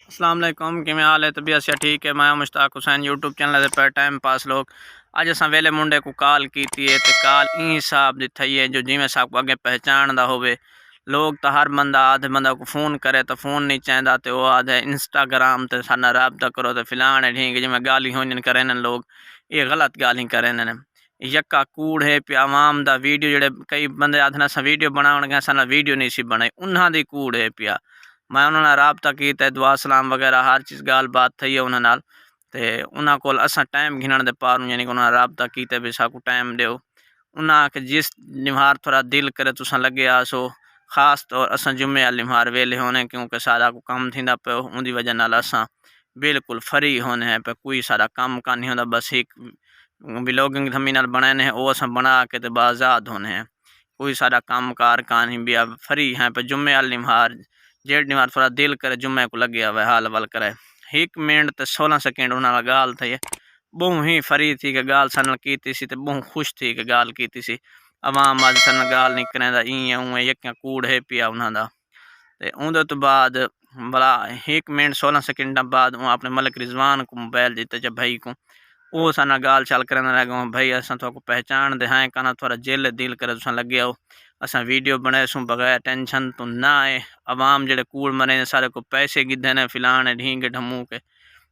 السلام علیکم کیویں حال ہے طبیعت سے ٹھیک ہے میں مشتاق حسین یوٹیوب چینل پر ٹائم پاس لوگ اج اساں ویلے منڈے کو کال کیتی ہے تے کال این حساب دی تھئی ہے جو جویں صاحب کو اگے پہچاندا ہوے لوگ تو ہر بندہ آدھے بندہ کو فون کرے تو فون نہیں چاہندا تے وہ آدھے انسٹاگرام تے سانا رابطہ کرو تے فلان ڈھینگ جویں گالی ہونن کرن لوگ یہ غلط گالی کرن یکا کوڑ ہے پیا عوام دا ویڈیو جڑے کئی بندے آدھنا سا ویڈیو بناون گے سانا ویڈیو نہیں سی بنائی انہاں دی کوڑ ہے پیا میں انہوں نے رابطہ کیتا ہے دعا سلام وغیرہ ہر چیز گال بات تھی ہے انہوں نال تے انہاں کول اساں ٹائم گھنن دے پاروں یعنی کہ انہوں نے رابطہ کیتا ہے بھی ساکو ٹائم دیو انہاں کہ جس نمہار تھوڑا دل کرے تساں لگے آسو خاص طور اساں جمعے والی نمہار ویلے ہونے کیونکہ سارا کو کم تھیندا پیو ان دی وجہ نال اساں بالکل فری ہونے ہیں پہ کوئی سارا کام کا نہیں ہوندا بس ایک بلاگنگ تھمی نال بنانے ہیں او اساں بنا کے تے آزاد ہونے ہیں کوئی سارا کام کار کا نہیں بھی اب فری ہیں پہ جمعے والی نمہار جیڑ نمہار تھوڑا دل کرے جمعے کو لگے ہوئے حال ول کرے 1 منٹ تے 16 سیکنڈ انہاں لا گال تھی بہوں ہی فری تھی کہ گال سن کیتی سی تے بہوں خوش تھی کہ گال کیتی سی عوام اج سن گال نہیں کریندا این اوے یکیاں کوڑ ہے پیا انہاں دا تے اون دے تو بعد بلا 1 منٹ 16 سیکنڈ بعد وہ اپنے ملک رضوان کو موبائل دیتے جب بھائی کو او سانا گال چال کرن لگا بھائی اساں تو کو پہچان دے ہیں کنا تھوڑا جیل دل کرے تساں لگے ہو اساں ویڈیو بنائے سوں بغیر ٹینشن تو نہ ہے عوام جڑے کوڑ مرے سارے کو پیسے گدھے نے فلان ڈھینگ ڈھمو کے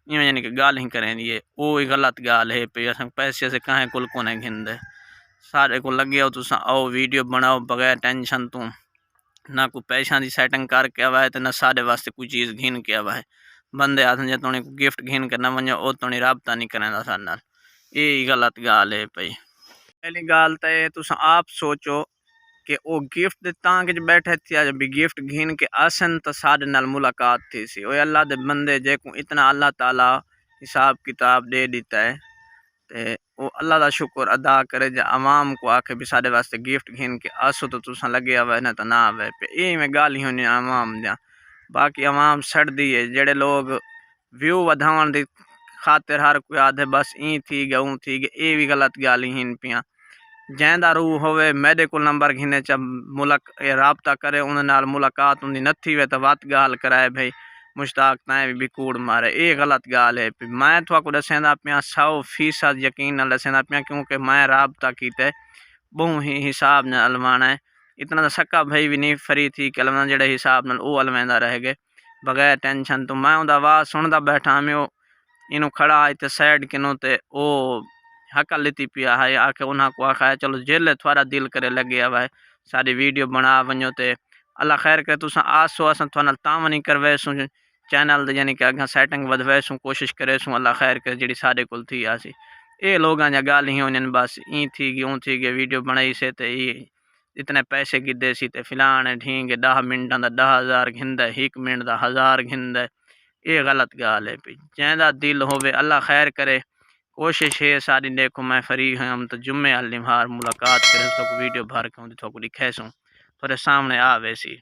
ایویں یعنی کہ گال ہی کریں یہ او غلط گال ہے پہ اساں پیسے سے کہیں کل کو نہیں گھندے سارے کو لگے ہو تساں او ویڈیو بناؤ بغیر ٹینشن تو نہ کوئی پیسہ دی سیٹنگ کر کے آوا ہے تے نہ سارے واسطے کوئی چیز گھن کے آوا ہے بندے آدھن جے تونے کو گفٹ گھن کے نہ ونجو او تونے رابطہ نہیں کریندا سارے نال یہ غلط گال ہے پئی پہلی گال تے تساں آپ سوچو کہ او گفٹ دے تاں کہ بیٹھے تھیا جب گفٹ گھن کے آسن تو سارے نال ملاقات تھی سی او اللہ دے بندے جے کو اتنا اللہ تعالی حساب کتاب دے دیتا ہے تے او اللہ دا شکر ادا کرے جے عوام کو آکھے بھی سارے واسطے گفٹ گھن کے آسو تو تساں لگے آوے نہ تو نہ آوے پہ میں گالی ہونی عوام دیاں باقی عوام سڑ دی ہے جڑے لوگ ویو ودھاون دی خاطر ہر کوئی آدھے بس این تھی گیا اون تھی گیا اے بھی غلط گالی ہن پیاں جیندا روح ہوئے میڈیکل نمبر گھنے چا رابطہ کرے ان نال ملاقات ان دی نتھی وے تو وات گال کرائے بھائی مشتاق تائیں بھی کوڑ مارے اے غلط گال ہے میں تھوا کو دسیندا پیاں 100% یقین نال دسیندا پیاں کیونکہ میں رابطہ کیتے بہوں ہی حساب نال الوانا ہے اتنا تو سکا بھائی بھی نہیں فری تھی کہ الوانا جڑے حساب نال او الویندا رہ گئے بغیر ٹینشن تو میں اوندا آواز سندا بیٹھا میں اینو کھڑا تے سائڈ کنوں تے او حقل لیتی پیا ہے آ کے انہاں کو آکھا ہے چلو جیلے تھوڑا دل کرے لگے آوا ہے ساری ویڈیو بنا ونجو تے اللہ خیر کرے تساں آسو اساں تھوڑا تاں نہیں کروے سوں چینل دے یعنی کہ اگاں سیٹنگ ودوے سوں کوشش کرے سوں اللہ خیر کرے جڑی سارے کول تھی آسی اے لوگاں جا گال ہی ہونن بس این تھی گئی اون تھی گئی ویڈیو بنائی سے تے اتنے پیسے گدے سی تے فلان ڈھینگ 10 منٹاں دا 10,000 گھندا 1 منٹ دا 1000 گھندا اے غلط گال ہے پی جیندا دل ہوے اللہ خیر کرے کوشش ہے ساری دیکھو میں فری ہوں تو جمعے والی نمہار ملاقات کرے تو ویڈیو بھر کے تو کو دکھے سوں تھوڑے سامنے آوے سی